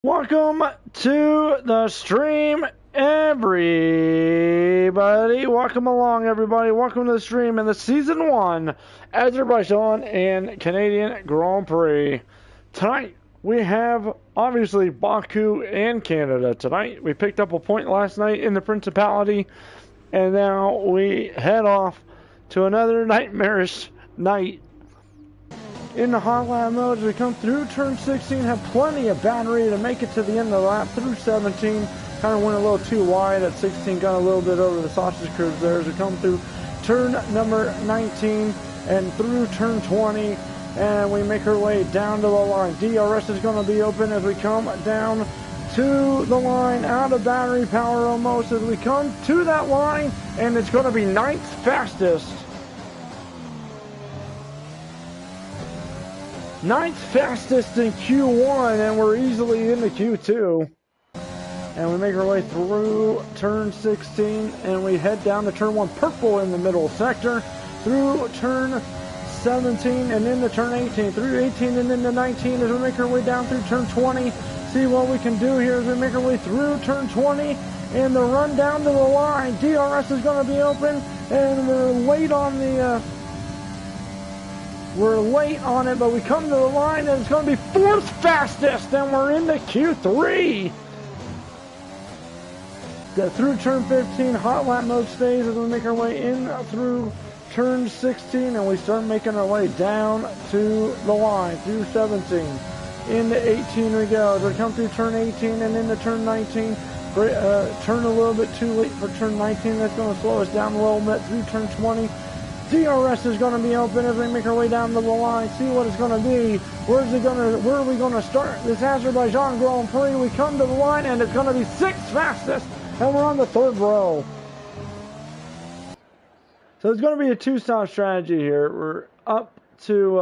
Welcome to the stream, everybody. Welcome along, everybody. Welcome to the stream in the Season 1 Azerbaijan and Canadian Grand Prix. Tonight, we have, obviously, Baku and Canada. Tonight, we picked up a point last night in the Principality, and now we head off to another nightmarish night in the hot lap mode. As we come through turn 16, have plenty of battery to make it to the end of the lap. Through 17, kind of went a little too wide at 16, got a little bit over the sausage curves there. As we come through turn number 19 and through turn 20, and we make our way down to the line. DRS is going to be open as we come down to the line, out of battery power almost, as we come to that line, and it's going to be ninth fastest. Ninth fastest in Q1, and we're easily into Q2. And we make our way through turn 16, and we head down to turn 1, purple in the middle sector, through turn 17 and into turn 18, through 18 and into 19 as we make our way down through turn 20. See what we can do here as we make our way through turn 20, and the run down to the line. DRS is going to be open, and we're late on the... We're late on it, but we come to the line, and it's going to be fourth fastest, and we're into Q3. Through turn 15, hot lap mode stays as we make our way in through turn 16, and we start making our way down to the line, through 17. Into 18 we go. As we come through turn 18 and into turn 19, turn a little bit too late for turn 19. That's going to slow us down a little bit through turn 20. DRS is going to be open as we make our way down to the line. See what it's going to be. Where are we going to start this Azerbaijan Grand Prix? We come to the line, and it's going to be sixth fastest, and we're on the third row. So it's going to be a two-stop strategy here. We're up to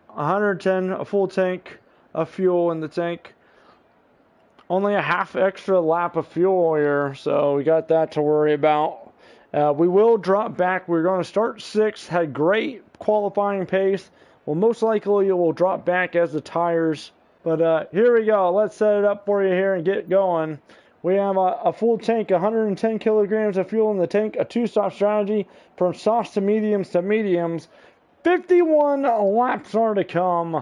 110, a full tank of fuel in the tank. Only a half extra lap of fuel here, so we got that to worry about. We will drop back. We're going to start 6th, had great qualifying pace. Well, most likely we'll drop back as the tires. But here we go. Let's set it up for you here and get going. We have a full tank, 110 kilograms of fuel in the tank, a two-stop strategy from softs to mediums. 51 laps are to come.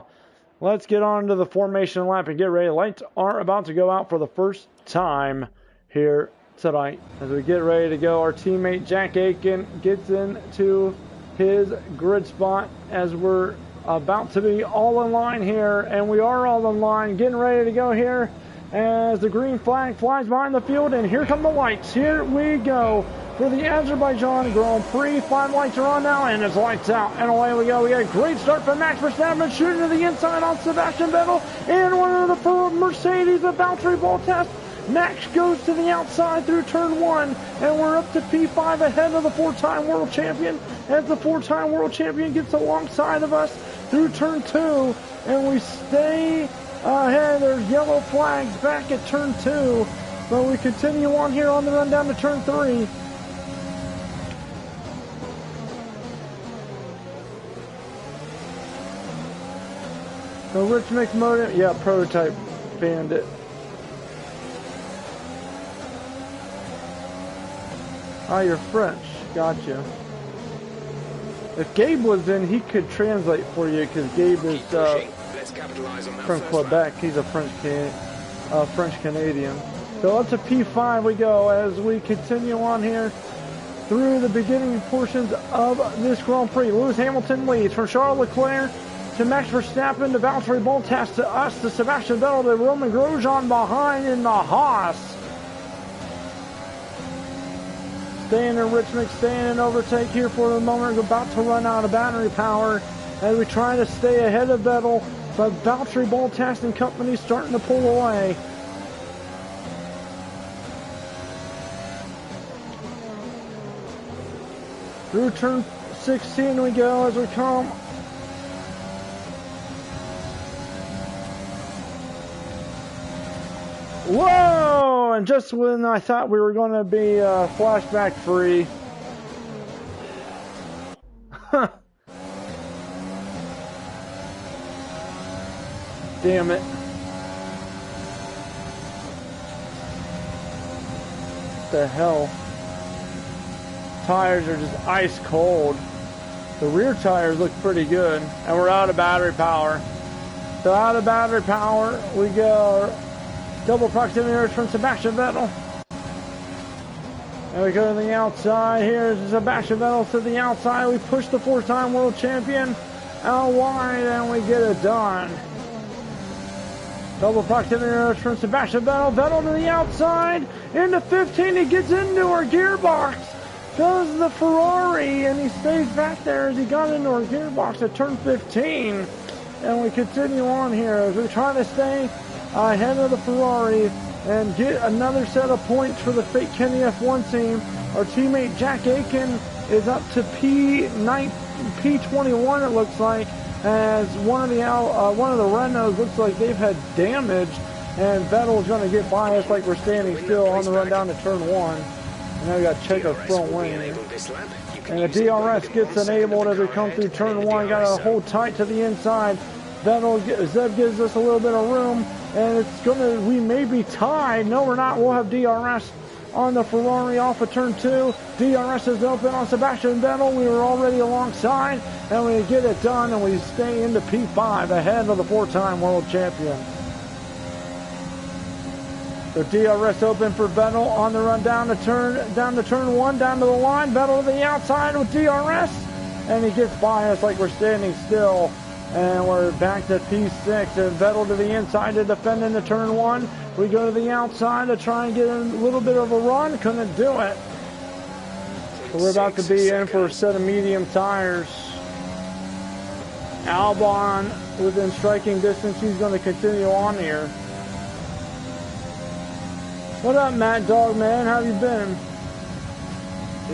Let's get on to the formation lap and get ready. Lights are about to go out for the first time here tonight. As we get ready to go, our teammate Jack Aiken gets into his grid spot as we're about to be all in line here, and we are all in line, getting ready to go here as the green flag flies behind the field, and here come the lights. Here we go for the Azerbaijan Grand Prix. 5 lights are on now, and it's lights out, and away we go. We got a great start from Max Verstappen, shooting to the inside on Sebastian Vettel, and one of the Mercedes, the Valtteri Bottas. Max goes to the outside through turn 1, and we're up to P5 ahead of the 4-time world champion, as the 4-time world champion gets alongside of us through turn 2, and we stay ahead. There's yellow flags back at turn 2, but we continue on here on the run down to turn 3. So Rich Mix Motor, yeah, prototype bandit. Ah, you're French. Gotcha. If Gabe was in, he could translate for you, because Gabe is from Quebec. He's a French Canadian. So up to P5 we go as we continue on here through the beginning portions of this Grand Prix. Lewis Hamilton leads from Charles Leclerc to Max Verstappen to Valtteri Bottas to us to Sebastian Vettel to Roman Grosjean behind in the Haas. Staying in Rich Mix, staying in overtake here for the moment. We're about to run out of battery power as we try to stay ahead of Vettel, but Valtteri Bottas and company starting to pull away. Through turn 16 we go as we come. Whoa! And just when I thought we were going to be flashback free. Damn it. the hell? Tires are just ice cold. The rear tires look pretty good, and we're out of battery power. So out of battery power, we go double proximity merge from Sebastian Vettel. And we go to the outside. Here's Sebastian Vettel to the outside. We push the 4-time world champion out wide, and we get it done. Double proximity merge from Sebastian Vettel. Vettel to the outside. Into 15. He gets into our gearbox. Goes the Ferrari, and he stays back there as he got into our gearbox at turn 15. And we continue on here as we try to stay ahead of the Ferrari and get another set of points for the Fake Kenny F1 team. Our teammate Jack Aiken is up to P21, it looks like, as one of the Renaults looks like they've had damage, and Vettel's going to get by us like we're standing still on the run down to turn 1. And now we got to check our front wing. And the DRS gets enabled as we come through turn 1. Got to hold tight to the inside. Zeb gives us a little bit of room, and we may be tied. No, we're not. We'll have DRS on the Ferrari off of turn 2. DRS is open on Sebastian Vettel. We were already alongside, and we get it done, and we stay into P5 ahead of the 4-time world champion. So DRS open for Vettel on the run down to turn 1, down to the line. Vettel to the outside with DRS, and he gets by us like we're standing still. And we're back to P6, and Vettel to the inside to defend into turn 1. We go to the outside to try and get a little bit of a run. Couldn't do it. So we're about to be in for a set of medium tires. Albon within striking distance. He's going to continue on here. What up, Mad Dog, man? How have you been?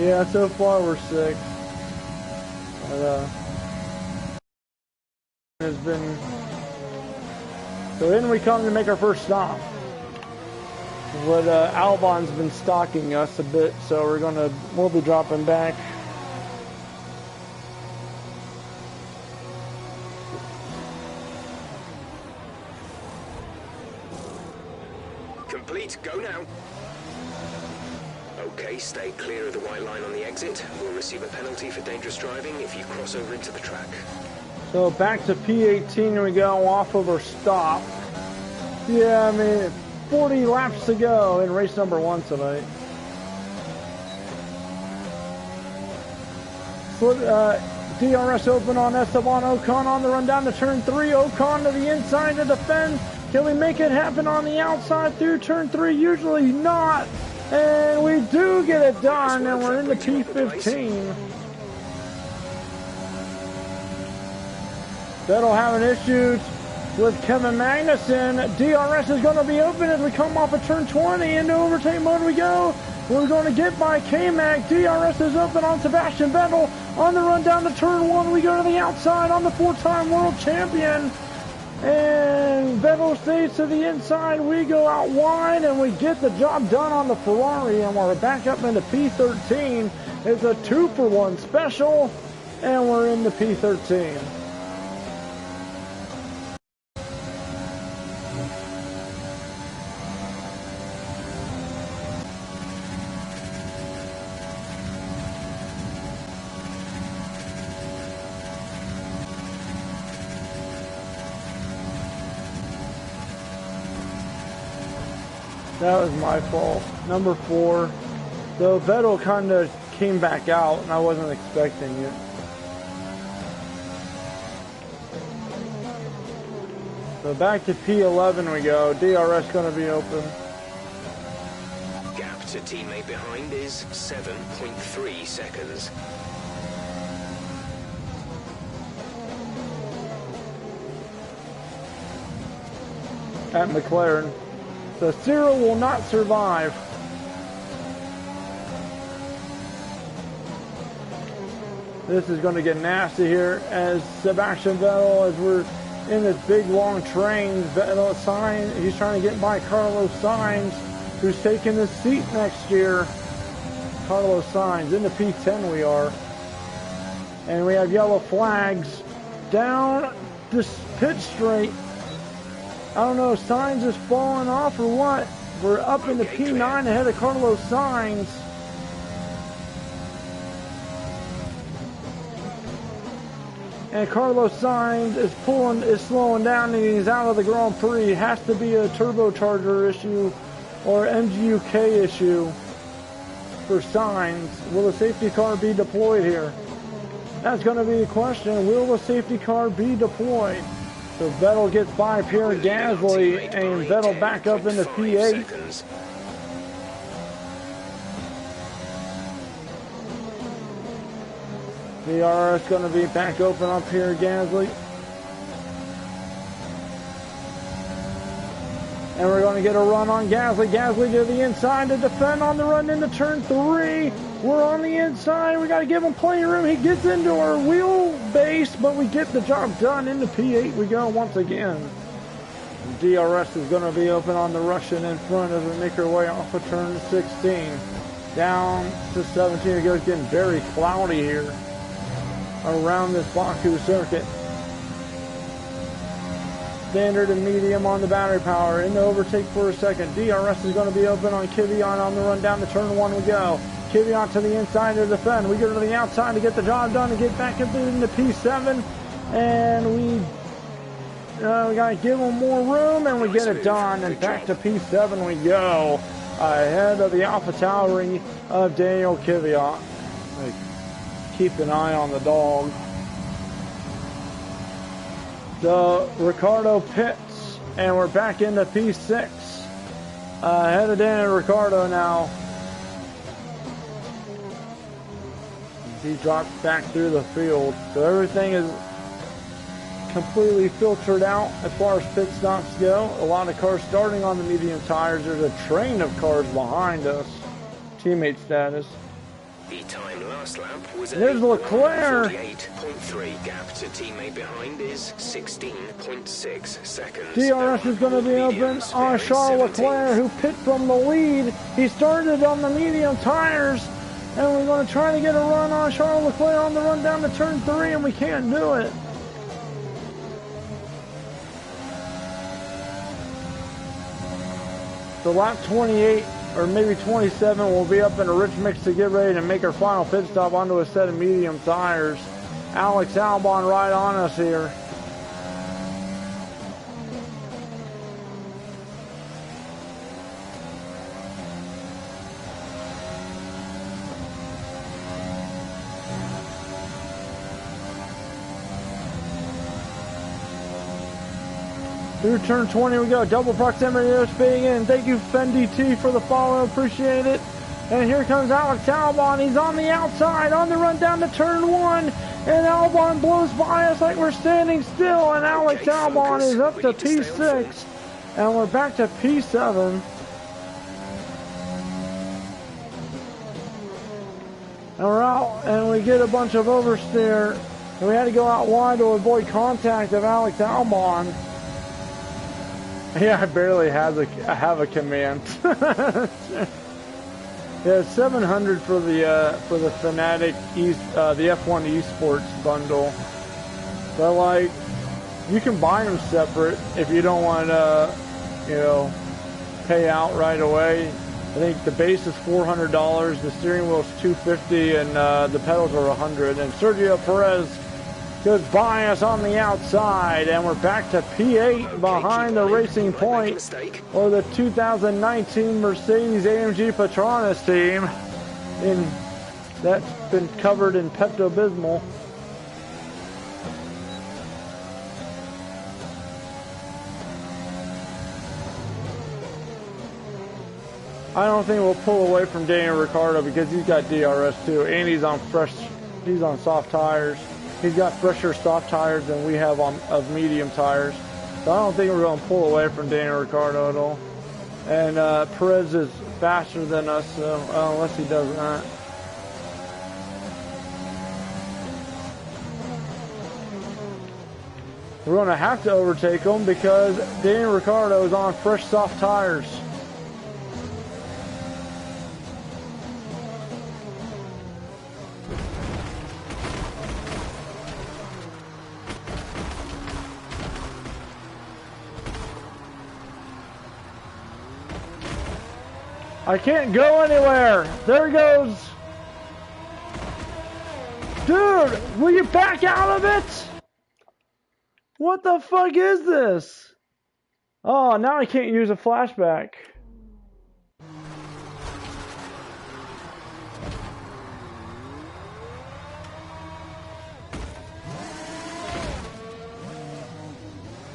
Yeah, so far we're 6. But, has been, so in we come to make our first stop. But Albon's been stalking us a bit, so we'll be dropping back. Complete, go now. Okay, stay clear of the white line on the exit. We'll receive a penalty for dangerous driving if you cross over into the track. So back to P18 we go off of our stop. Yeah, I mean, 40 laps to go in race number 1 tonight. DRS open on Esteban Ocon on the run down to turn 3. Ocon to the inside to defend. Can we make it happen on the outside through turn 3? Usually not. And we do get it done, and we're in the P15. Vettel having issues with Kevin Magnussen. DRS is going to be open as we come off of turn 20. Into overtake mode we go. We're going to get by K-Mag. DRS is open on Sebastian Vettel. On the run down to turn 1, we go to the outside on the 4-time world champion. And Vettel stays to the inside. We go out wide, and we get the job done on the Ferrari. And we're back up into P13. It's a 2-for-1 special, and we're in the P13. That was my fault. Number 4. So Vettel kind of came back out, and I wasn't expecting it. So back to P11 we go. DRS going to be open. Gap to teammate behind is 7.3 seconds. At McLaren. So Cyril will not survive. This is going to get nasty here as Sebastian Vettel, as we're in this big long train. Vettel he's trying to get by Carlos Sainz, who's taking the seat next year. Carlos Sainz, into P10 we are. And we have yellow flags down this pit straight. I don't know if Sainz is falling off or what. We're up into P9 ahead of Carlos Sainz. And Carlos Sainz is slowing down, and he's out of the Grand Prix. Has to be a turbocharger issue or MGUK issue for Sainz. Will the safety car be deployed here? That's going to be the question. Will the safety car be deployed? So Vettel gets by Pierre Gasly, and Vettel back up into P8. DRS going to be back open up here, Gasly. And we're going to get a run on Gasly. Gasly to the inside to defend on the run into turn 3. We're on the inside. We got to give him plenty of room. He gets into our wheelbase, but we get the job done. Into P8 we go once again. DRS is going to be open on the Russian in front as we make our way off of turn 16. Down to 17. It goes getting very cloudy here around this Baku circuit. Standard and medium on the battery power. In the overtake for a second. DRS is going to be open on Kvyat on the run down to turn 1 we go. Kvyat to the inside to defend. We go to the outside to get the job done to get back up into P7. And we got to give them more room, and we get it done. And back to P7 we go. Ahead of the AlphaTauri of Daniel Kvyat. Keep an eye on the dog. So Ricardo pits, and we're back into P6. Ahead of Daniel Ricciardo now. He drops back through the field. So everything is completely filtered out as far as pit stops go. A lot of cars starting on the medium tires. There's a train of cars behind us. Teammate status. The time last lap was there's Leclerc. 48.3. Gap to teammate behind is 16.6 seconds. DRS is going to be open on Charles Leclerc, who pit from the lead. He started on the medium tires, and we're going to try to get a run on Charles Leclerc on the run down to turn 3, and we can't do it. So lap 28, or maybe 27, we'll be up in a rich mix to get ready to make our final pit stop onto a set of medium tires. Alex Albon right on us here. Through turn 20 we go. Double proximity airspeeding in. Thank you, Fendi T, for the follow. Appreciate it. And here comes Alex Albon. He's on the outside on the run down to turn 1. And Albon blows by us like we're standing still. And Alex Albon is up to P6. And we're back to P7. And we're out. And we get a bunch of oversteer. And we had to go out wide to avoid contact of Alex Albon. Yeah, I barely have a command. Yeah, 700 for the Fanatic the F1 Esports bundle. But like, you can buy them separate if you don't want to, pay out right away. I think the base is $400, the steering wheel is $250, and the pedals are $100. And Sergio Perez goes by us on the outside, and we're back to P8 behind the Racing Point, or the 2019 Mercedes-AMG Petronas team. That's been covered in Pepto-Bismol. I don't think we'll pull away from Daniel Ricciardo because he's got DRS too, and he's on soft tires. He's got fresher soft tires than we have of medium tires. So I don't think we're going to pull away from Daniel Ricciardo at all. And Perez is faster than us, so unless he does that. We're going to have to overtake him because Daniel Ricciardo is on fresh soft tires. I can't go anywhere. There he goes. Dude, will you back out of it? What the fuck is this? Oh, now I can't use a flashback.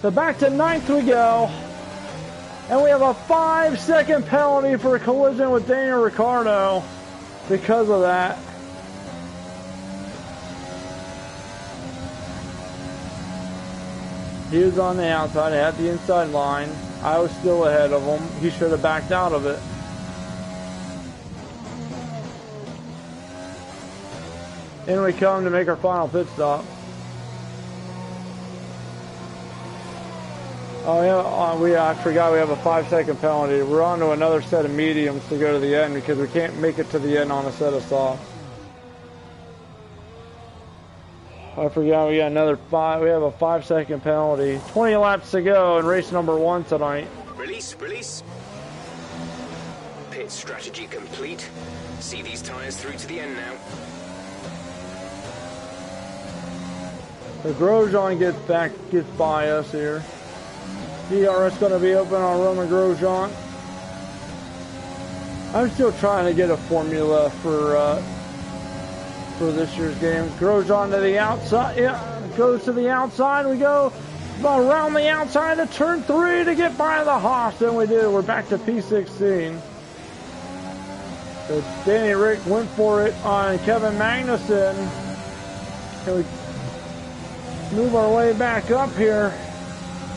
So back to 9th we go. And we have a 5-second penalty for a collision with Daniel Ricciardo because of that. He was on the outside, I had the inside line. I was still ahead of him. He should have backed out of it. In we come to make our final pit stop. Oh yeah, I forgot we have a 5-second penalty. We're on to another set of mediums to go to the end because we can't make it to the end on a set of softs. I forgot we got another 5. We have a 5-second penalty. 20 laps to go in race number 1 tonight. Release. Pit strategy complete. See these tires through to the end now. So Grosjean gets by us here. DRS going to be open on Roman Grosjean. I'm still trying to get a formula for this year's games. Grosjean to the outside. Yeah, goes to the outside. We go around the outside of turn 3 to get by the Haas. And we do. We're back to P16. So Danny Rick went for it on Kevin Magnussen. Can we move our way back up here?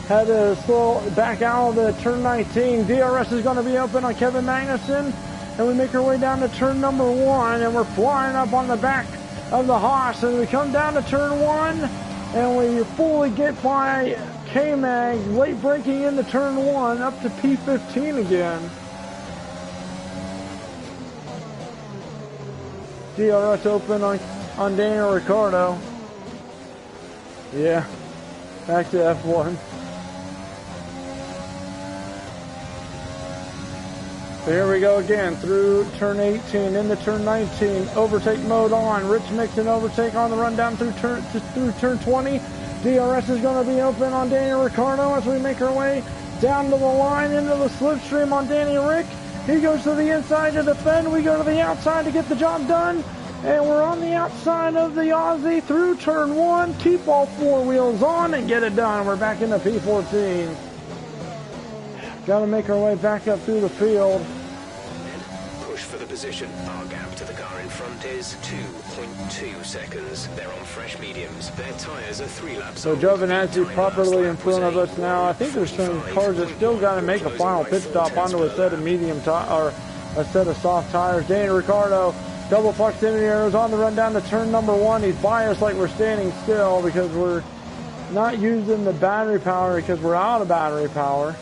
Had to slow back out of the turn 19. DRS is going to be open on Kevin Magnussen. And we make our way down to turn number 1. And we're flying up on the back of the Haas. And we come down to turn 1. And we fully get by K-Mag. Late braking into turn 1 up to P15 again. DRS open on Daniel Ricciardo. Yeah. Back to F1. So here we go again through turn 18 into turn 19. Overtake mode on. Rich Mixon overtake on the run down through turn 20. DRS is going to be open on Daniel Ricciardo as we make our way down to the line into the slipstream on Danny Rick. He goes to the inside to defend. We go to the outside to get the job done. And we're on the outside of the Aussie through turn 1. Keep all 4 wheels on and get it done. We're back into P14. Got to make our way back up through the field. Push for the position. Our gap to the car in front is 2.2 seconds. They're on fresh mediums. Their tyres are 3 laps. So Giovinazzi properly in front of us now. I think there's some cars that still got to make a final pit stop onto a set of or a set of soft tires. Danny Ricciardo, double proximity arrows on the run down to turn number 1. He's by us like we're standing still because we're not using the battery power because we're out of battery power.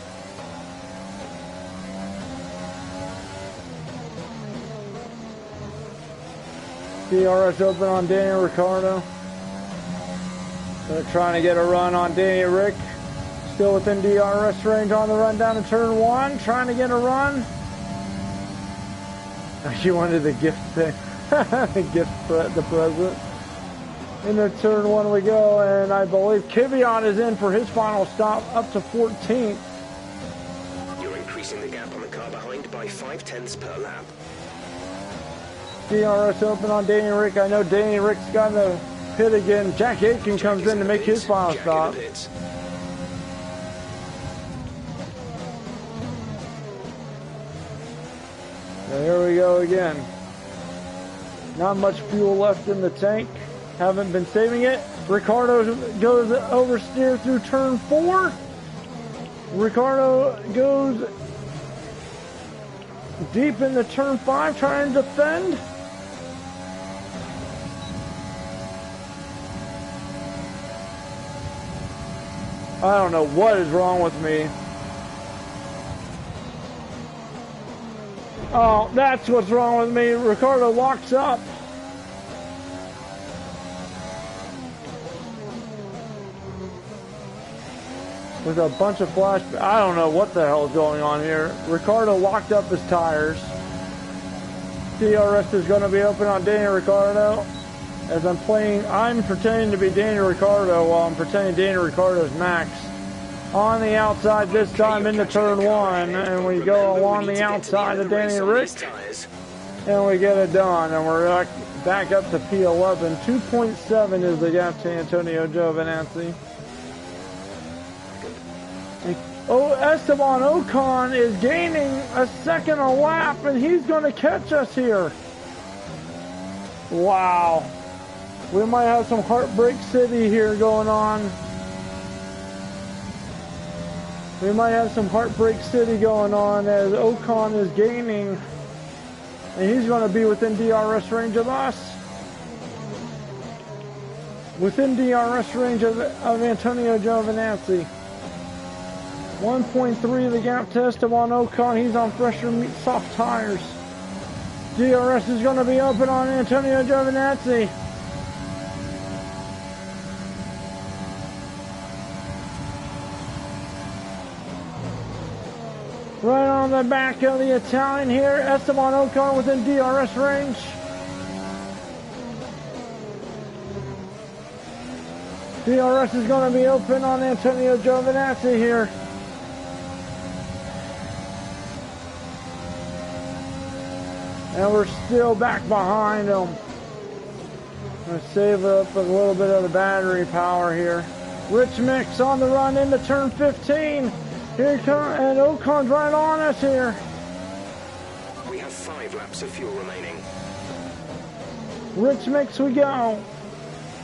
DRS open on Daniel Ricciardo. They're trying to get a run on Danny Rick. Still within DRS range on the run down to turn 1. Trying to get a run. You wanted the gift thing. The present. Into turn 1 we go, and I believe Kvyat is in for his final stop up to 14th. You're increasing the gap on the car behind by 0.5 per lap. DRS open on Danny Rick. I know Danny Rick's got to pit again. Jack Aitken comes in to make his final stop. So here we go again. Not much fuel left in the tank. Haven't been saving it. Ricciardo goes oversteer through turn 4. Ricciardo goes deep into turn 5 trying to defend. I don't know what is wrong with me. Oh, that's what's wrong with me. Ricciardo locks up. With a bunch of flash. I don't know what the hell is going on here. Ricciardo locked up his tires. DRS is going to be open on Daniel Ricciardo. As I'm pretending to be Daniel Ricciardo while I'm pretending Daniel Ricciardo's Max. On the outside this time into turn 1, and we go along the outside of Danny Rick, and we get it done, and we're back up to P11. 2.7 is the gap to Antonio Giovinazzi. Oh, Esteban Ocon is gaining a second a lap, and he's going to catch us here. Wow. We might have some Heartbreak City here going on. We might have some Heartbreak City going on as Ocon is gaining, and he's going to be within DRS range of us. Within DRS range of Antonio Giovinazzi. 1.3 the gap to Esteban Ocon. He's on fresher soft tires. DRS is going to be open on Antonio Giovinazzi. Right on the back of the Italian here, Esteban Ocon within DRS range. DRS is going to be open on Antonio Giovinazzi here. And we're still back behind him. I'm going to save up a little bit of the battery power here. Rich Mix on the run into turn 15. Here he comes, and Ocon's right on us here. We have 5 laps of fuel remaining. Rich Mix we go.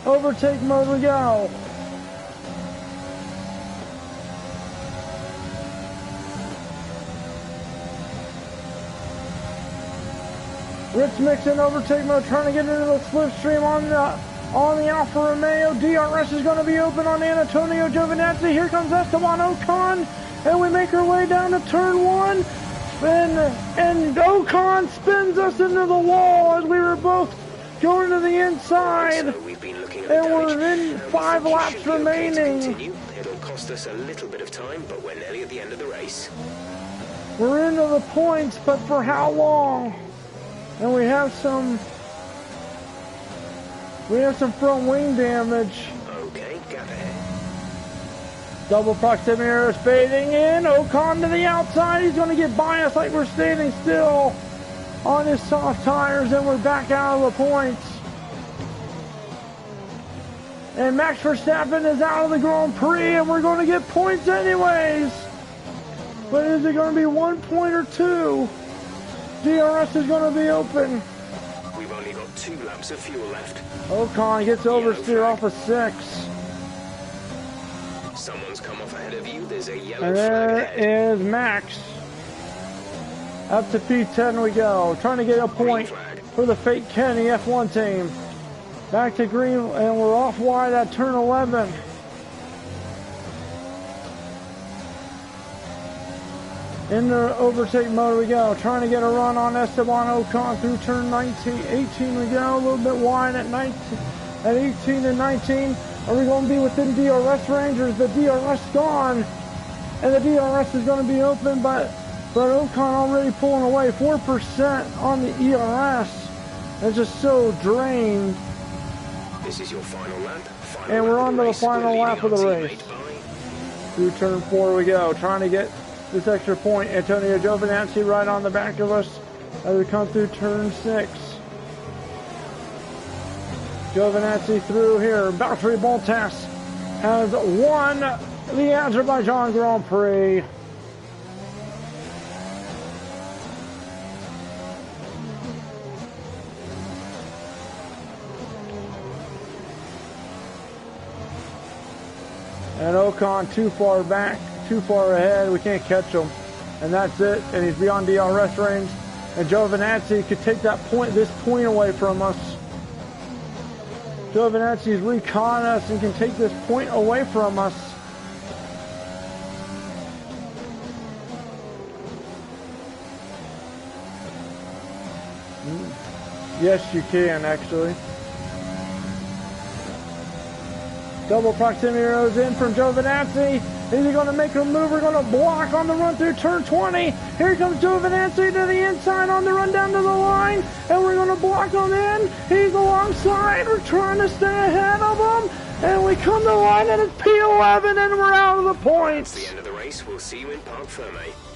Overtake mode we go. Rich Mix in overtake mode, trying to get into the slipstream on the Alfa Romeo. DRS is going to be open on Antonio Giovinazzi. Here comes Esteban Ocon. And we make our way down to turn 1, and Ocon spins us into the wall as we were both going to the inside. So we've been looking at and we're in 5 laps remaining. It'll cost us a little bit of time, but we're nearly at the end of the race. We're into the points, but for how long? And we have some front wing damage. Okay, gap ahead. Double proximity error is fading in. Ocon to the outside. He's going to get by us like we're standing still on his soft tires, and we're back out of the points. And Max Verstappen is out of the Grand Prix, and we're going to get points anyways. But is it going to be 1 point or 2? DRS is going to be open. We've only got 2 laps of fuel left. Ocon gets oversteer off of 6. Someone's come off ahead of you. There's a yellow And there is Max. Up to P10 we go. Trying to get a point for the Fake Kenny F1 team. Back to green, and we're off wide at turn 11. Into overtake mode we go. Trying to get a run on Esteban Ocon through turn 19. 18 we go. A little bit wide at 19, at 18 and 19. Are we going to be within DRS range, or is the DRS gone? And the DRS is going to be open, but Ocon already pulling away. 4% on the ERS. It's just so drained. This is your final lap. And we're on to the final lap of the race. Through turn 4 we go. Trying to get this extra point. Antonio Giovinazzi right on the back of us as we come through turn 6. Giovinazzi through here. Valtteri Bottas has won the Azerbaijan Grand Prix. And Ocon too far back, too far ahead. We can't catch him. And that's it. And he's beyond DRS range. And Giovinazzi could take this point away from us. Giovinazzi's recon us and can take this point away from us. Yes, you can, actually. Double proximity arrows in from Giovinazzi. Is he going to make a move? We're going to block on the run through turn 20. Here comes Giovinazzi to the inside on the run down to the line. And we're going to block him in. He's alongside. We're trying to stay ahead of him. And we come to the line and it's P11 and we're out of the points. That's the end of the race. We'll see you in Parc Ferme.